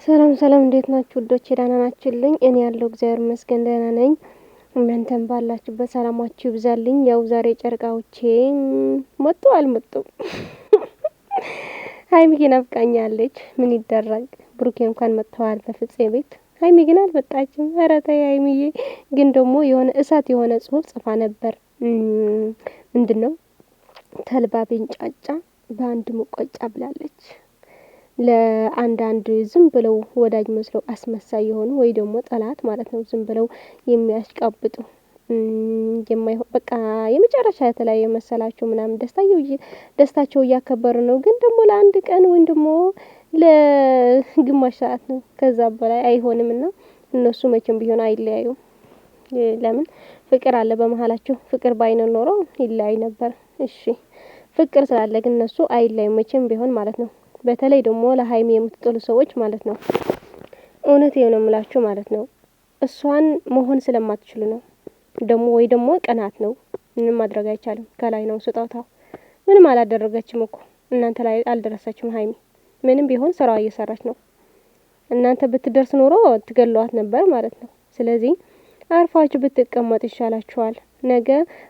ሰላም ሰላም፣ እንዴት ናችሁ ውዶቼ? ደህና ናችሁልኝ? እኔ ያለው እግዚአብሔር ይመስገን ደህና ነኝ። እናንተም ባላችሁበት ሰላማችሁ ይብዛልኝ። ያው ዛሬ ጨርቃዎቼ መጡ አልመጡም። ሀይሚ ግን ናፍቃኛለች። ምን ይደረግ፣ ብሩኬ እንኳን መጥተዋል በፍፄ ቤት። ሀይሚ ግን አልመጣችም። ኧረ ተይ ሀይሚዬ። ግን ደግሞ የሆነ እሳት የሆነ ጽሁፍ ጽፋ ነበር። ምንድነው? ተልባ ቢንጫጫ በአንድ ሙቀጫ ብላለች። ለአንዳንድ ዝም ብለው ወዳጅ መስለው አስመሳይ የሆኑ ወይ ደግሞ ጠላት ማለት ነው፣ ዝም ብለው የሚያሽቃብጡ የማይሆን በቃ የመጨረሻ የተለያየ መሰላቸው ምናምን ደስታቸው እያከበሩ ነው። ግን ደግሞ ለአንድ ቀን ወይም ደግሞ ለግማሽ ሰዓት ነው፣ ከዛ በላይ አይሆንምና እነሱ መቼም ቢሆን አይለያዩም። ለምን? ፍቅር አለ በመሃላቸው። ፍቅር ባይኖር ኖሮ ይለያይ ነበር። እሺ ፍቅር ስላለ ግን እነሱ አይለያዩም መቼም ቢሆን ማለት ነው። በተለይ ደግሞ ለሀይሚ የምትጥሉ ሰዎች ማለት ነው፣ እውነቴን ነው የምላችሁ ማለት ነው። እሷን መሆን ስለማትችሉ ነው ደግሞ፣ ወይ ደግሞ ቅናት ነው። ምንም ማድረግ አይቻልም። ከላይ ነው ስጦታው። ምንም አላደረገችም እኮ እናንተ ላይ አልደረሰችም ሀይሚ። ምንም ቢሆን ስራዋ እየሰራች ነው። እናንተ ብትደርስ ኖሮ ትገለዋት ነበር ማለት ነው። ስለዚህ አርፋችሁ ብትቀመጡ ይሻላችኋል። ነገ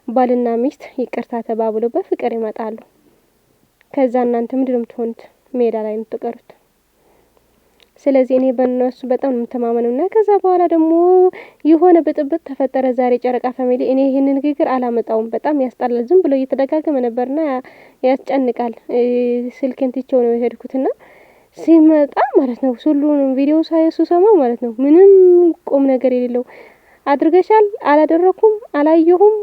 ባልና ሚስት ይቅርታ ተባብለው በፍቅር ይመጣሉ። ከዛ እናንተ ምንድነው የምትሆኑት? ሜዳ ላይ የምትቀሩት። ስለዚህ እኔ በእነሱ በጣም የምተማመነውና ከዛ በኋላ ደግሞ የሆነ ብጥብጥ ተፈጠረ ዛሬ ጨረቃ ፋሚሊ። እኔ ይሄንን ንግግር አላመጣውም። በጣም ያስጣላል። ዝም ብሎ እየተደጋገመ ነበርና ያስጨንቃል። ስልኬን ትቼው ነው የሄድኩትና ሲመጣ ማለት ነው ሁሉንም ቪዲዮ ሳይሰማ ማለት ነው ምንም ቁም ነገር የሌለው አድርገሻል፣ አላደረኩም፣ አላየሁም፣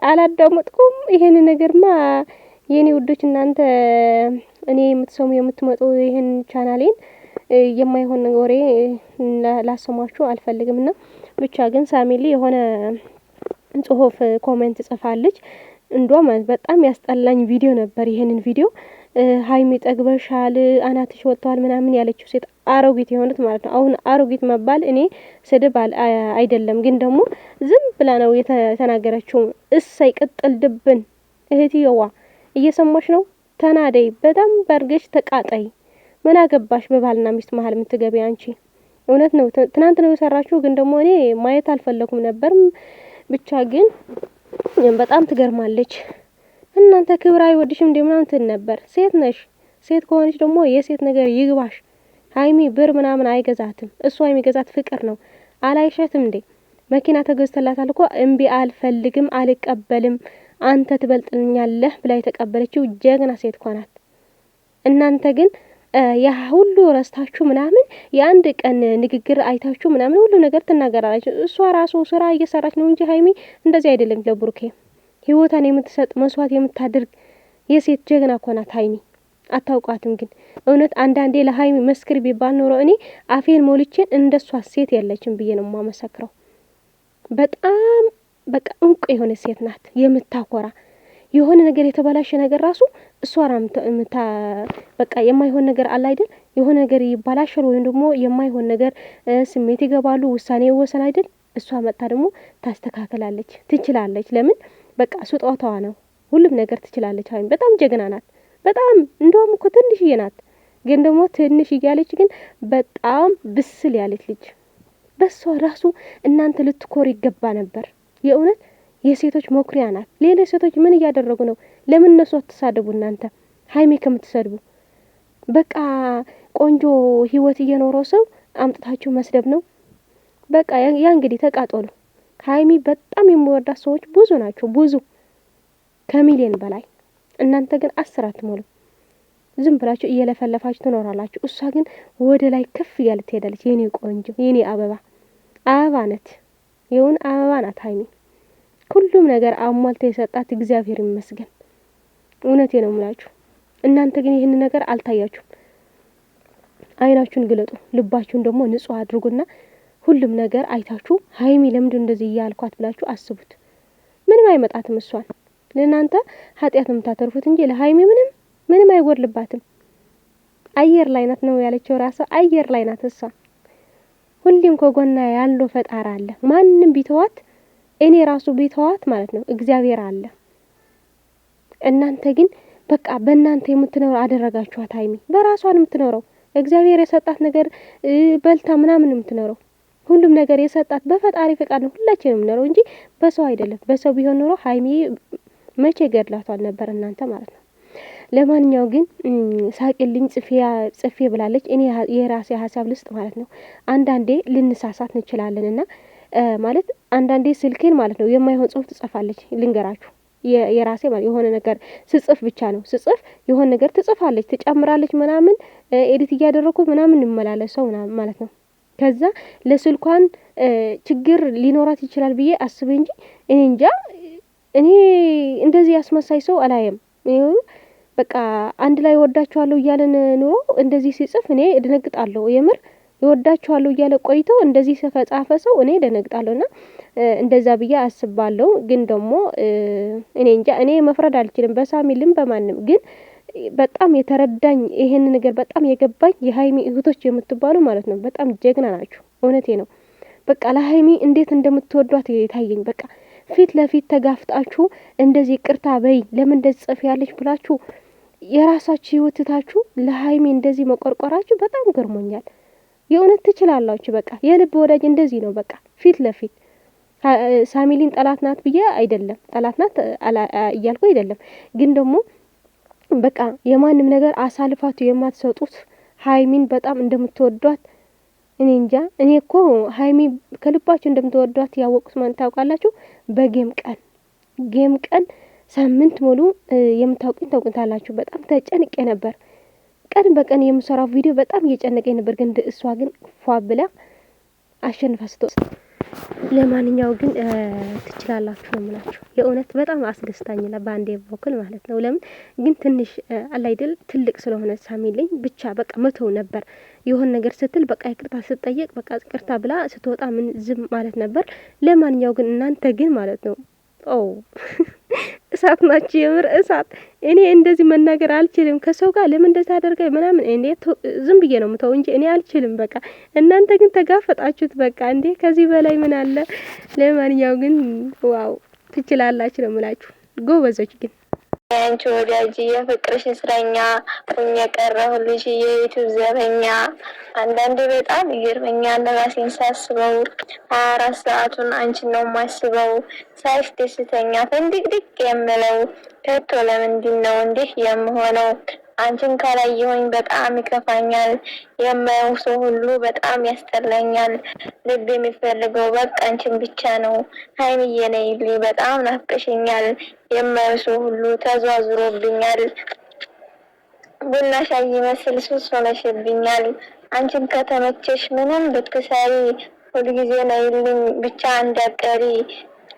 አላዳመጥኩም። ይሄንን ነገርማ የኔ ውዶች እናንተ እኔ የምትሰሙ የምትመጡ ይሄን ቻናሌን የማይሆን ወሬ ላሰማችሁ አልፈልግምና ብቻ ግን ሳሚሊ የሆነ ጽሁፍ ኮሜንት ጽፋለች። እንደውም በጣም ያስጠላኝ ቪዲዮ ነበር። ይሄንን ቪዲዮ ሀይሚ ጠግበሻል፣ አናትሽ ወጥቷል ምናምን ያለችው ሴት አሮጊት የሆነች ማለት ነው። አሁን አሮጊት መባል እኔ ስድብ አይደለም፣ ግን ደግሞ ዝም ብላ ነው የተናገረችው። እሰይ ቅጥል ድብን እህትየዋ እየሰማሽ ነው? ተናደይ፣ በጣም በርገሽ ተቃጣይ። ምን አገባሽ በባልና ሚስት መሀል የምትገቢ አንቺ? እውነት ነው ትናንት ነው የሰራችሁ፣ ግን ደግሞ እኔ ማየት አልፈለኩም ነበር። ብቻ ግን በጣም ትገርማለች። እናንተ ክብር አይወድሽም እንዴ ምናምን ትል ነበር። ሴት ነሽ። ሴት ከሆነች ደግሞ የሴት ነገር ይግባሽ። ሀይሚ ብር ምናምን አይገዛትም። እሷ የሚገዛት ፍቅር ነው። አላይሸትም እንዴ? መኪና ተገዝተላታል እኮ። እምቢ አልፈልግም፣ አልቀበልም፣ አንተ ትበልጥልኛለህ ብላ የተቀበለችው ጀግና ሴት እኮ ናት። እናንተ ግን ያ ሁሉ ረስታችሁ ምናምን የአንድ ቀን ንግግር አይታችሁ ምናምን ሁሉ ነገር ትናገራላችሁ። እሷ ራሱ ስራ እየሰራች ነው እንጂ ሀይሚ እንደዚህ አይደለም። ለብሩኬ ህይወቷን የምትሰጥ መስዋዕት የምታደርግ የሴት ጀግና እኮ ናት ሀይሚ። አታውቋትም ግን እውነት አንዳንዴ ለሀይሚ መስክር ቢባል ኖሮ እኔ አፌን ሞልቼን እንደሷ ሴት የለችም ብዬ ነው የማመሰክረው። በጣም በቃ እንቁ የሆነ ሴት ናት፣ የምታኮራ። የሆነ ነገር የተበላሸ ነገር ራሱ እሷ በቃ የማይሆን ነገር አለ አይደል? የሆነ ነገር ይባላሻል ወይም ደግሞ የማይሆን ነገር ስሜት ይገባሉ፣ ውሳኔ ይወሰን አይደል? እሷ መጣ ደግሞ ታስተካክላለች፣ ትችላለች። ለምን? በቃ ስጦታዋ ነው። ሁሉም ነገር ትችላለች። ሀይሚ በጣም ጀግና ናት። በጣም እንደውም እኮ ትንሽዬ ናት፣ ግን ደግሞ ትንሽ እያለች ግን በጣም ብስል ያለች ልጅ። በሷ ራሱ እናንተ ልትኮር ይገባ ነበር። የእውነት የሴቶች መኩሪያ ናት። ሌላ ሴቶች ምን እያደረጉ ነው? ለምን እነሱ አትሳደቡ እናንተ? ሀይሚ ከምትሰድቡ በቃ ቆንጆ ህይወት እየኖረው ሰው አምጥታችሁ መስደብ ነው። በቃ ያ እንግዲህ ተቃጠሉ። ሀይሚ በጣም የሚወዳት ሰዎች ብዙ ናቸው፣ ብዙ ከሚሊዮን በላይ። እናንተ ግን 10 አትሞሉ። ዝም ብላችሁ እየለፈለፋችሁ ትኖራላችሁ። እሷ ግን ወደ ላይ ከፍ እያለች ትሄዳለች። የኔ ቆንጆ፣ የኔ አበባ ናት። የውን አበባ ናት ሀይሚ። ሁሉም ነገር አሟልቶ የሰጣት እግዚአብሔር ይመስገን። እውነቴ ነው የምላችሁ። እናንተ ግን ይህን ነገር አልታያችሁም። አይናችሁን ግለጡ፣ ልባችሁን ደግሞ ንጹህ አድርጉና ሁሉም ነገር አይታችሁ ሀይሚ ለምንድን እንደዚህ እያልኳት ብላችሁ አስቡት። ምንም አይመጣትም። እሷን ለእናንተ ኃጢአት የምታተርፉት እንጂ ለሀይሚ ምንም አይጎድልባትም። አየር ላይ ናት ነው ያለችው ራሷ። አየር ላይ ናት እሷ። ሁሉም ከጎና ያለው ፈጣሪ አለ። ማንም ቢተዋት፣ እኔ ራሱ ቢተዋት ማለት ነው እግዚአብሔር አለ። እናንተ ግን በቃ በእናንተ የምትኖር አደረጋችኋት። ሀይሚ በራሷን የምትኖረው እግዚአብሔር የሰጣት ነገር በልታ ምናምን የምትኖረው ሁሉም ነገር የሰጣት በፈጣሪ ፈቃድ ነው ሁላችንም የምንኖረው እንጂ በሰው አይደለም። በሰው ቢሆን ኖሮ ሀይሚ መቼ ገድላቷል ነበር እናንተ ማለት ነው። ለማንኛው ግን ሳቂልኝ ጽፌ ብላለች። እኔ የራሴ ሀሳብ ልስጥ ማለት ነው። አንዳንዴ ልንሳሳት እንችላለን እና ማለት አንዳንዴ ስልኬን ማለት ነው የማይሆን ጽሁፍ ትጽፋለች። ልንገራችሁ የራሴ ማለት የሆነ ነገር ስጽፍ ብቻ ነው ስጽፍ የሆነ ነገር ትጽፋለች ትጨምራለች ምናምን ኤዲት እያደረኩ ምናምን እንመላለሰው ምናምን ማለት ነው። ከዛ ለስልኳን ችግር ሊኖራት ይችላል ብዬ አስቤ እንጂ እኔ እንጃ እኔ እንደዚህ ያስመሳይ ሰው አላየም። በቃ አንድ ላይ ወዳችኋለሁ እያለን ኑሮ እንደዚህ ሲጽፍ እኔ እደነግጣለሁ። የምር ይወዳችኋለሁ እያለ ቆይቶ እንደዚህ ከጻፈ ሰው እኔ እደነግጣለሁና እንደዛ ብዬ አስባለሁ። ግን ደግሞ እኔ እንጃ እኔ መፍረድ አልችልም በሳሚልም በማንም ግን በጣም የተረዳኝ ይሄን ነገር በጣም የገባኝ የሀይሚ እህቶች የምትባሉ ማለት ነው በጣም ጀግና ናችሁ። እውነቴ ነው። በቃ ለሀይሚ እንዴት እንደምትወዷት የታየኝ በቃ ፊት ለፊት ተጋፍጣችሁ እንደዚህ ቅርታ በይ ለምን እንደዚህ ጽፍ ያለች ብላችሁ የራሳችሁ ህይወትታችሁ ለሀይሚ እንደዚህ መቆርቆራችሁ በጣም ገርሞኛል። የእውነት ትችላላችሁ። በቃ የልብ ወዳጅ እንደዚህ ነው። በቃ ፊት ለፊት ሳሚሊን ጠላት ናት ብዬ አይደለም ጠላት ናት እያልኩ አይደለም። ግን ደግሞ በቃ የማንም ነገር አሳልፋችሁ የማትሰጡት ሀይሚን በጣም እንደምትወዷት እኔ እንጃ። እኔ እኮ ሀይሚ ከልባችሁ እንደምትወዷት ያወቁት ማን ታውቃላችሁ? ጌም ቀን ሳምንት ሙሉ የምታውቁኝ ታውቁታላችሁ። በጣም ተጨንቄ ነበር። ቀን በቀን የምሰራው ቪዲዮ በጣም እየጨነቀኝ ነበር። ግን እሷ ግን ፏ ብላ አሸንፋ ስትወስድ ለማንኛው ግን ትችላላችሁ ነው የምላችሁ። የእውነት በጣም አስደስታኝና በአንዴ በኩል ማለት ነው። ለምን ግን ትንሽ አላይደል ትልቅ ስለሆነ ሳሚልኝ ብቻ በቃ መተው ነበር። የሆነ ነገር ስትል በቃ ይቅርታ ስትጠየቅ በቃ ይቅርታ ብላ ስትወጣ ምን ዝም ማለት ነበር። ለማንኛው ግን እናንተ ግን ማለት ነው እሳት ናችሁ፣ የምር እሳት። እኔ እንደዚህ መናገር አልችልም። ከሰው ጋር ለምን እንደዚህ አደርጋይ ምናምን እኔ ዝም ብዬ ነው ምተው እንጂ እኔ አልችልም። በቃ እናንተ ግን ተጋፈጣችሁት። በቃ እንዴ ከዚህ በላይ ምን አለ? ለማንኛው ግን ዋው ትችላላችሁ ነው የምላችሁ። ጎበዞች ግን አንቺ ወዳጅ የፍቅርሽ እስረኛ ሁኜ ቀረሁልሽ የዩቲዩብ ዘበኛ። አንዳንዴ በጣም ይገርመኛል ራሴን ሳስበው 24 ሰዓቱን አንቺን ነው የማስበው። ሳይሽ ደስተኛ ፍንድቅድቅ የምለው ከቶ ለምንድን ነው እንዲህ የምሆነው? አንቺን ካላየሁኝ በጣም ይከፋኛል። የማየው ሰው ሁሉ በጣም ያስጠላኛል። ልብ የሚፈልገው በቃ አንቺን ብቻ ነው። ሀይሚዬ ነይልኝ በጣም ናፍቀሽኛል። የማየው ሰው ሁሉ ተዟዙሮብኛል። ቡና ሻይ መስል ሱስ ሆነሽብኛል። አንቺን ከተመቸሽ ምንም ብትሰሪ ሁልጊዜ ነይልኝ ብቻ እንዳትቀሪ።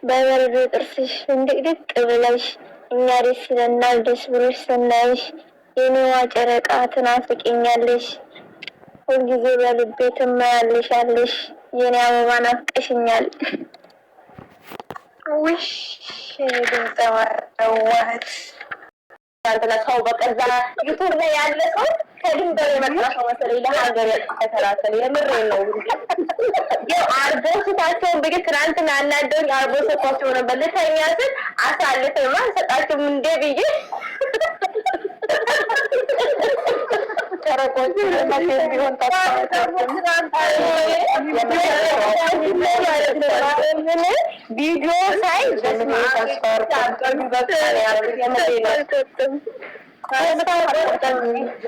በበረዶ ጥርስሽ ፍንድቅድቅ ብለሽ እኛ ደስ ይለናል ደስ ብሎሽ ስናይሽ። የኔዋ ጨረቃ ትናፍቂኛለሽ ሁልጊዜ በልቤ ትመያለሻለሽ። የኔ አበባ ናፍቀሽኛል። ውሽ ድምፀዋት ሰው በቀዛ ዩቱብ ላይ ያለ ሰው ከድንበር የመጣ ሰው መሰለኝ ለሀገር ተከራከለ። የምሬን ነው። ያው አርቦ ስታቸውን ብዬ ትናንትና አናደውኝ አርቦ ስታቸው ነበር። ልተኛ ስል አሳልፈማ ሰጣቸውም እንደ ብዬ ተረቆች ለማለት ቢሆን ቪዲዮ ሳይ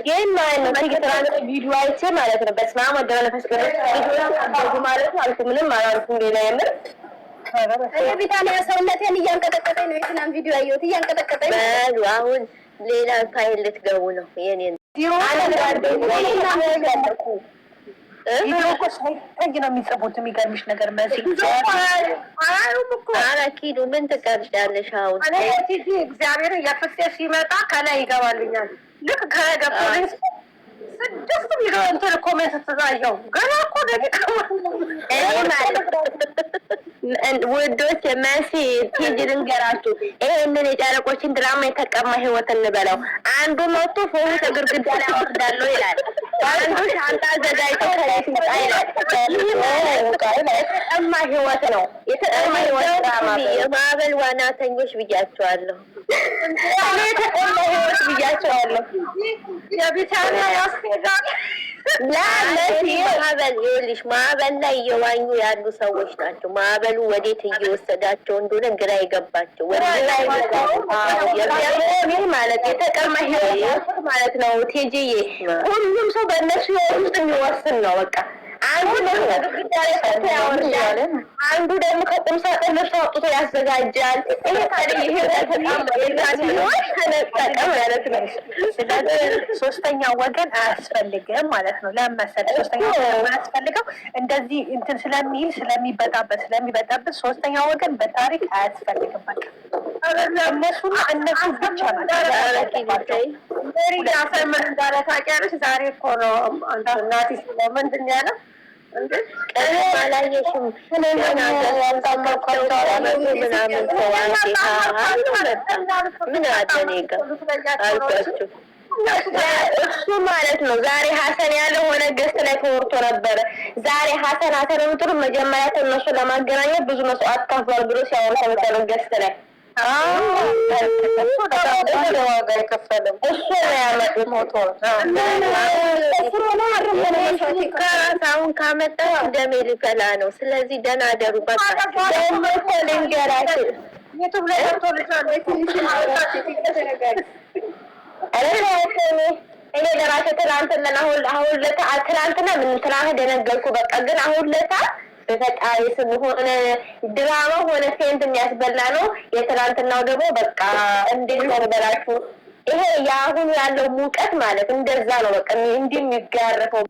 ይህን ማለት ነው። ትናንት ቪዲዮ አይቼ ማለት ነው በስመ አብ ወወልድ ወመንፈስ ቅዱስ ማለት ነው አልኩ። ምንም አላልኩም። ሌላ የምር ቪታሊያ ሰውነቴን እያንቀጠቀጠኝ ነው። የትናንት ቪዲዮ አየሁት እያንቀጠቀጠኝ ነው። አሁን ሌላ ፋይል ልትገቡ ነው። የኔን ቪዲዮ ነው የሚጽፉት። የሚገርምሽ ነገር አራኪዱ ምን ትቀርጫለሽ? አሁን እግዚአብሔር የፍሴ ሲመጣ ከላይ ይገባልኛል። ልክ ከላይ ገብቶልኝ ስድስት ሚሊዮን እንትን ኮሜንት ተዛየው ገና እኮ ደቂቃ ውዶች መሲ ቲጂ ልንገራችሁ፣ ይሄንን የጨረቆችን ድራማ የተቀማ ህይወት እንበለው። አንዱ መጥቶ ፎቶ ከግርግዳ ላይ አወርዳለሁ ይላል። አንዱ ሻንጣ አዘጋጅቶ ከቤት ይወጣ ይላል። የተቀማ ህይወት ነው። የተቀማ ህይወት ድራማ የማዕበል ዋናተኞች ብያቸዋለሁ። የተቀማ ህይወት ብያቸዋለሁ። የቢታና ያስፈልጋል ማዕበል ይኸውልሽ፣ ማዕበል ላይ እየዋኙ ያሉ ሰዎች ናቸው። ማዕበሉ ወዴት እየወሰዳቸው እንደሆነ ግራ የገባቸው ማለት የተቀማ ህይወት ማለት ነው። ቴጂዬ ሁሉም ሰው በእነሱ ህይወት ውስጥ የሚወስን ነው በቃ። አንዱ ደግሞ ከቁም ሳጥን ልብስ አውጥቶ ያዘጋጃል። ይሄ ታዲያ ይሄ ተነጠቀ ማለት ነው። ስለዚህ ሶስተኛ ወገን አያስፈልግም ማለት ነው። ለምን መሰለሽ ሶስተኛ ወገን አያስፈልገው? እንደዚህ እንትን ስለሚል ስለሚበጣበጥ ሶስተኛ ወገን በታሪክ አያስፈልግም። በቃ እነሱና እነሱ ብቻ ናቸው። ምን እንዳለ ታውቂያለሽ? ዛሬ እኮ ነው እናቴ ምንድን ያለው አላየሽም? እሱ ማለት ነው። ዛሬ ሀሰን ያለው ሆነ ገስት ላይ ተወርቶ ነበረ። ዛሬ ሀሰን ምጥሩ መጀመሪያ እነሱ ለማገናኘት ብዙ መስዋዕት ከፍሏል ብሎ ሲያወራ ነበር ገስት ላይ። ዋጋ የከፈለው እሱ ነው ያመጡት ሞቶር አሁን ካመጣች ደሜ ሊፈላ ነው። ስለዚህ ደህና አደሩ። በቃ ደግሞ እኮ ልንገራችሁ ዩቱብ ላይ ተወልቷል። እኔ ለራሴ ትናንትና ትናንትና ምን ትናንት ደነገርኩ። በቃ ግን አሁን ለታ በፈጣሪ ስም ሆነ ድራማ ሆነ ሴንት የሚያስበላ ነው። የትናንትናው ደግሞ በቃ እንዴት ተበላችሁ። ይሄ የአሁኑ ያለው ሙቀት ማለት እንደዛ ነው። በቃ እንዲህ የሚጋረፈው